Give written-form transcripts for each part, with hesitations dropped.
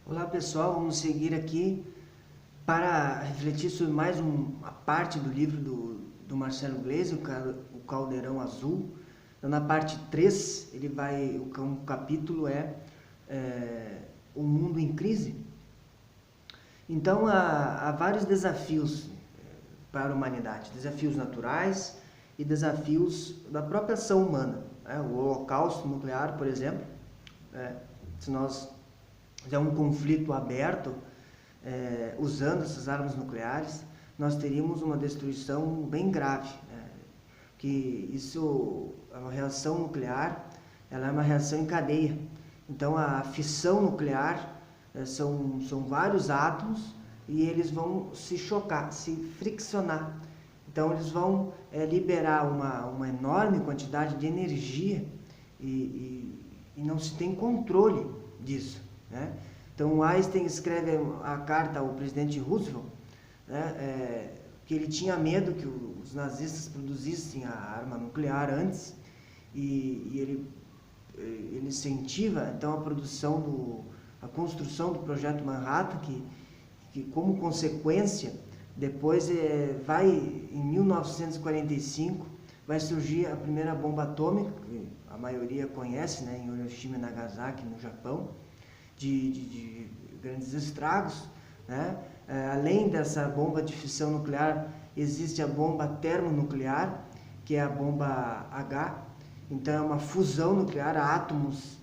Olá pessoal, vamos seguir aqui para refletir sobre mais uma parte do livro do Marcelo Gleisi, o Caldeirão Azul. Então, na parte 3, o capítulo é O Mundo em Crise. Então, há vários desafios para a humanidade, desafios naturais e desafios da própria ação humana. O holocausto nuclear, por exemplo, se nós fizer um conflito aberto, usando essas armas nucleares, nós teríamos uma destruição bem grave. Que isso, a reação nuclear, ela é uma reação em cadeia. Então, a fissão nuclear são vários átomos e eles vão se chocar, se friccionar. Então, eles vão liberar uma enorme quantidade de energia e não se tem controle disso, né? Então, Einstein escreve a carta ao presidente Roosevelt, né, que ele tinha medo que os nazistas produzissem a arma nuclear antes e ele incentiva, então, a construção do projeto Manhattan, que como consequência, depois em 1945, vai surgir a primeira bomba atômica, que a maioria conhece, né, em Hiroshima e Nagasaki, no Japão, de grandes estragos, né? Além dessa bomba de fissão nuclear, existe a bomba termonuclear, que é a bomba H. Então, é uma fusão nuclear, átomos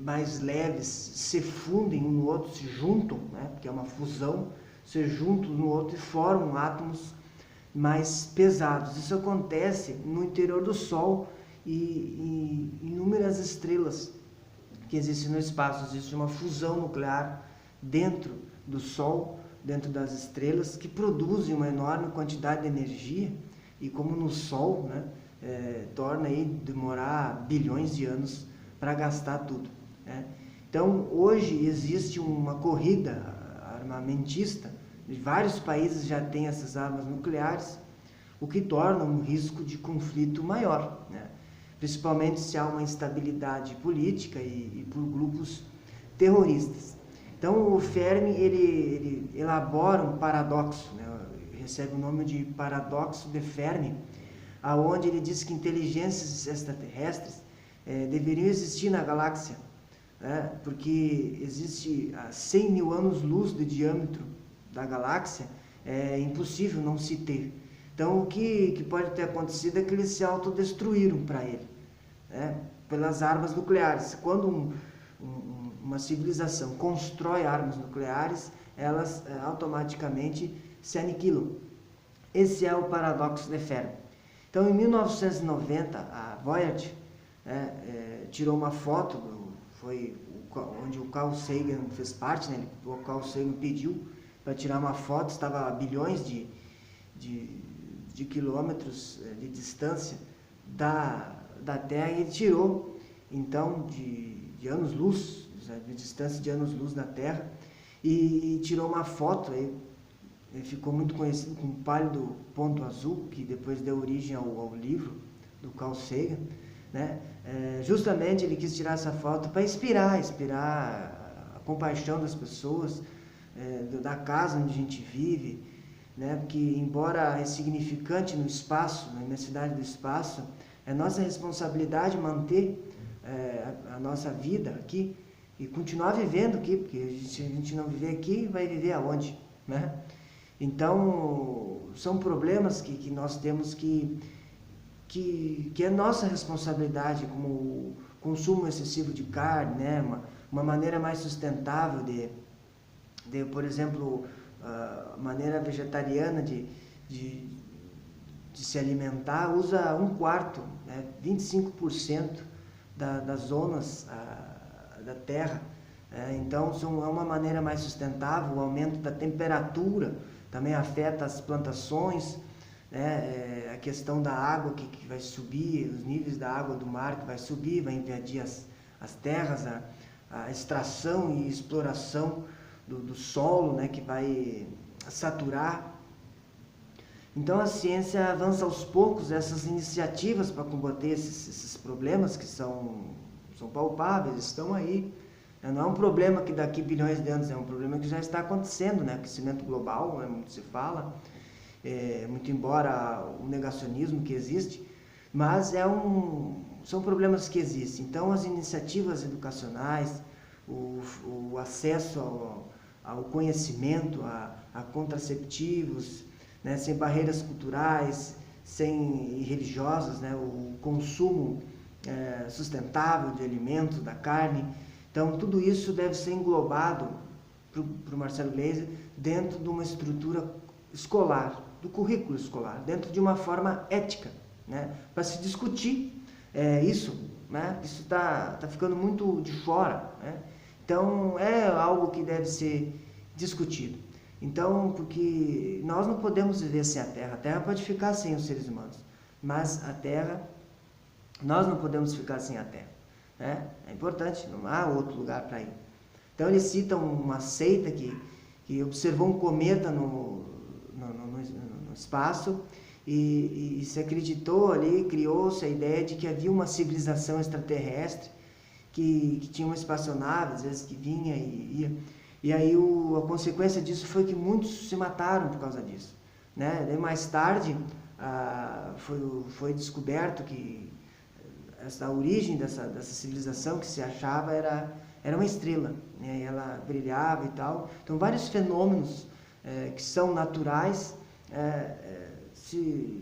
mais leves se fundem um no outro, se juntam, né? Porque é uma fusão, se juntam um no outro e formam átomos mais pesados. Isso acontece no interior do Sol e inúmeras estrelas que existem no espaço. Existe uma fusão nuclear dentro do Sol, dentro das estrelas, que produzem uma enorme quantidade de energia e, como no Sol, né, torna aí demorar bilhões de anos para gastar tudo, né? Então, hoje existe uma corrida armamentista, vários países já têm essas armas nucleares, o que torna um risco de conflito maior, né? Principalmente se há uma instabilidade política e por grupos terroristas. Então, o Fermi ele elabora um paradoxo, né? Recebe o nome de paradoxo de Fermi, aonde ele diz que inteligências extraterrestres deveriam existir na galáxia, né? Porque existe a 100 mil anos-luz de diâmetro da galáxia, é impossível não se ter. Então, o que pode ter acontecido é que eles se autodestruíram para ele, né, pelas armas nucleares. Quando uma civilização constrói armas nucleares, elas automaticamente se aniquilam. Esse é o paradoxo de Fermi. Então, em 1990, a Voyager tirou uma foto, onde o Carl Sagan fez parte, né? O Carl Sagan pediu para tirar uma foto, estava a bilhões de quilômetros de distância da Terra, e ele tirou, então, de anos-luz, de distância de anos-luz da Terra, e tirou uma foto. Aí ficou muito conhecido como Pálido Ponto Azul, que depois deu origem ao livro do Carl Sagan, né? Justamente ele quis tirar essa foto para inspirar a compaixão das pessoas, da casa onde a gente vive, né? Porque, embora insignificante no espaço, na imensidade do espaço, é nossa responsabilidade manter a nossa vida aqui e continuar vivendo aqui, porque se a gente não viver aqui, vai viver aonde, né? Então, são problemas que nós temos que é nossa responsabilidade, como o consumo excessivo de carne, né? Uma maneira mais sustentável de, por exemplo, a maneira vegetariana de se alimentar, usa 1/4, né, 25% das zonas da Terra. Então, é uma maneira mais sustentável. O aumento da temperatura também afeta as plantações, né? A questão da água que vai subir, os níveis da água do mar que vai subir, vai invadir as terras, a extração e exploração do solo, né, que vai saturar. Então, a ciência avança aos poucos essas iniciativas para combater esses problemas que são palpáveis, estão aí, Não é um problema que daqui bilhões de anos, é um problema que já está acontecendo, né? Aquecimento global, muito se fala, muito embora o negacionismo que existe, mas são problemas que existem. Então, as iniciativas educacionais, o acesso ao conhecimento, a contraceptivos, né? Sem barreiras culturais, sem religiosas, né? O consumo sustentável de alimentos, da carne. Então, tudo isso deve ser englobado para o Marcelo Gleiser dentro de uma estrutura escolar, do currículo escolar, dentro de uma forma ética, né? Para se discutir isso, né? Isso está ficando muito de fora, né? Então, é algo que deve ser discutido. Então, porque nós não podemos viver sem a Terra pode ficar sem os seres humanos, mas nós não podemos ficar sem a Terra. É importante, não há outro lugar para ir. Então eles citam uma seita que observou um cometa no espaço e se acreditou ali, criou-se a ideia de que havia uma civilização extraterrestre que tinha uma espaçonave, às vezes que vinha e ia. E aí a consequência disso foi que muitos se mataram por causa disso, né? Daí mais tarde foi descoberto que a origem dessa civilização que se achava era uma estrela, né? E ela brilhava e tal. Então, vários fenômenos que são naturais,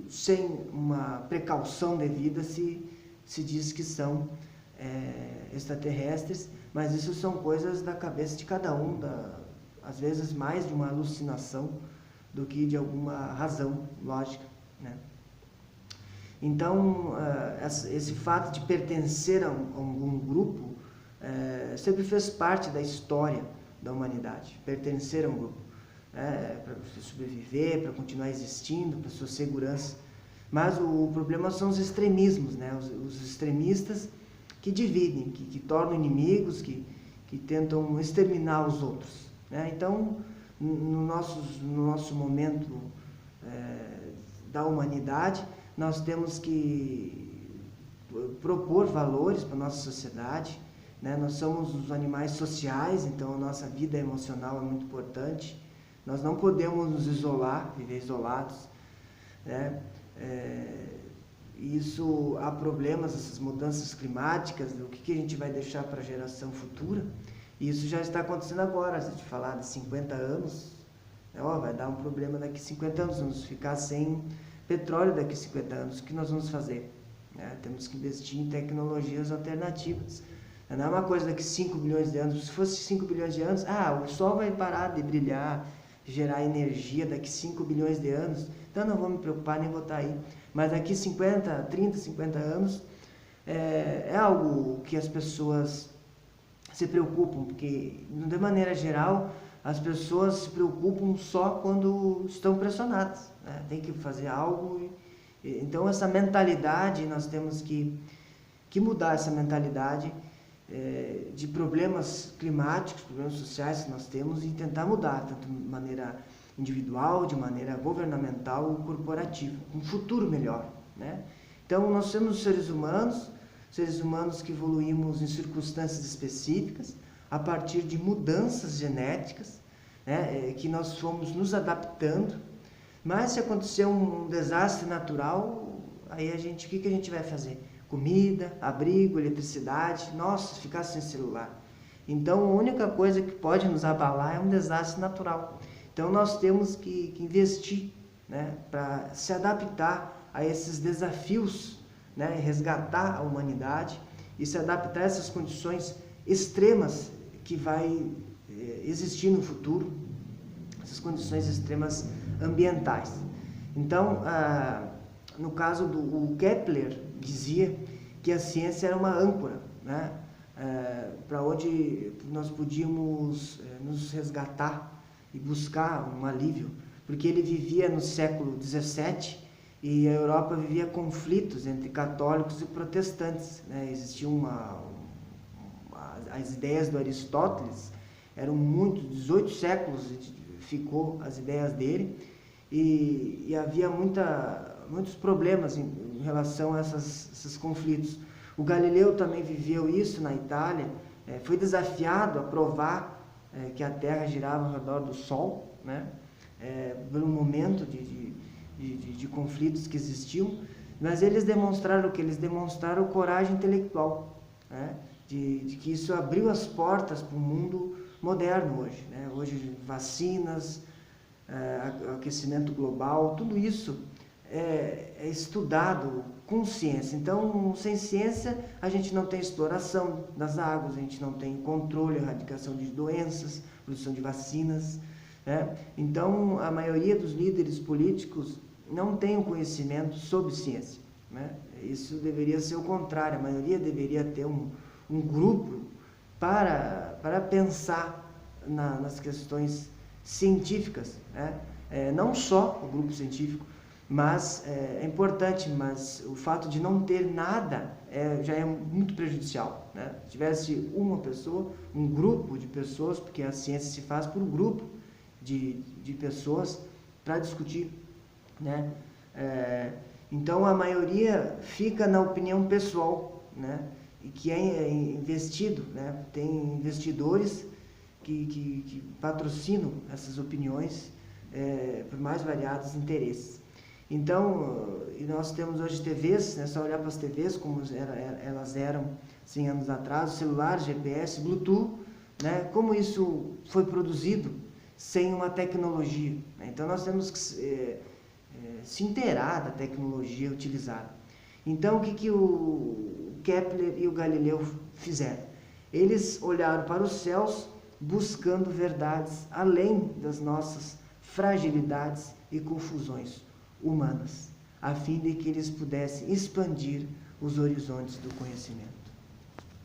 sem uma precaução devida, se diz que são extraterrestres, mas isso são coisas da cabeça de cada um, às vezes mais de uma alucinação do que de alguma razão lógica, né? Então, esse fato de pertencer a algum grupo sempre fez parte da história da humanidade, pertencer a um grupo, para você sobreviver, para continuar existindo, para sua segurança. Mas o problema são os extremismos, né? Os extremistas que dividem, que tornam inimigos, que tentam exterminar os outros, né? Então, no nosso momento da humanidade, nós temos que propor valores para a nossa sociedade, né? Nós somos os animais sociais, então a nossa vida emocional é muito importante. Nós não podemos nos isolar, viver isolados, né? Isso há problemas, essas mudanças climáticas, o que a gente vai deixar para a geração futura. E isso já está acontecendo agora, se a gente falar de 50 anos, vai dar um problema daqui a 50 anos, vamos ficar sem petróleo daqui a 50 anos, o que nós vamos fazer? Temos que investir em tecnologias alternativas. Não é uma coisa daqui a 5 bilhões de anos, se fosse 5 bilhões de anos, o Sol vai parar de brilhar, gerar energia daqui a 5 bilhões de anos, então não vou me preocupar nem botar aí. Mas daqui a 30, 50 anos, é algo que as pessoas se preocupam, porque, de maneira geral, as pessoas se preocupam só quando estão pressionadas, né? Tem que fazer algo. Então, essa mentalidade, nós temos que mudar essa mentalidade de problemas climáticos, problemas sociais que nós temos, e tentar mudar, tanto de maneira individual, de maneira governamental ou corporativa, um futuro melhor, né? Então, nós somos seres humanos que evoluímos em circunstâncias específicas, a partir de mudanças genéticas, né, que nós fomos nos adaptando. Mas se acontecer um desastre natural, aí o que a gente vai fazer? Comida, abrigo, eletricidade, nossa, ficar sem celular. Então, a única coisa que pode nos abalar é um desastre natural. Então, nós temos que investir, né, para se adaptar a esses desafios, né, resgatar a humanidade e se adaptar a essas condições extremas que vai existir no futuro, essas condições extremas ambientais. Então, no caso o Kepler dizia que a ciência era uma âncora, né, para onde nós podíamos nos resgatar e buscar um alívio, porque ele vivia no século XVII e a Europa vivia conflitos entre católicos e protestantes, né? Existiam as ideias do Aristóteles, eram 18 séculos ficou as ideias dele, e havia muitos problemas em relação a esses conflitos. O Galileu também viveu isso na Itália, foi desafiado a provar que a Terra girava ao redor do Sol, né? Pelo momento de conflitos que existiam, mas eles demonstraram o que? Eles demonstraram coragem intelectual, né? De que isso abriu as portas para o mundo moderno hoje, né? Hoje vacinas, aquecimento global, tudo isso é estudado com ciência. Então, sem ciência, a gente não tem exploração das águas, a gente não tem controle, erradicação de doenças, produção de vacinas, né? Então, a maioria dos líderes políticos não tem o conhecimento sobre ciência, né? Isso deveria ser o contrário, a maioria deveria ter um grupo para pensar nas questões científicas, né? Não só o grupo científico, mas é importante, mas o fato de não ter nada já é muito prejudicial, né? Se tivesse uma pessoa, um grupo de pessoas, porque a ciência se faz por um grupo de pessoas para discutir, né? Então a maioria fica na opinião pessoal, né? E que é investido, né? Tem investidores que patrocinam essas opiniões por mais variados interesses. Então, e nós temos hoje TVs, é só olhar para as TVs como elas eram 100 anos atrás, celular, GPS, Bluetooth, né? Como isso foi produzido sem uma tecnologia, né? Então nós temos que se inteirar da tecnologia utilizada. Então o que o Kepler e o Galileu fizeram? Eles olharam para os céus buscando verdades além das nossas fragilidades e confusões humanas, a fim de que eles pudessem expandir os horizontes do conhecimento.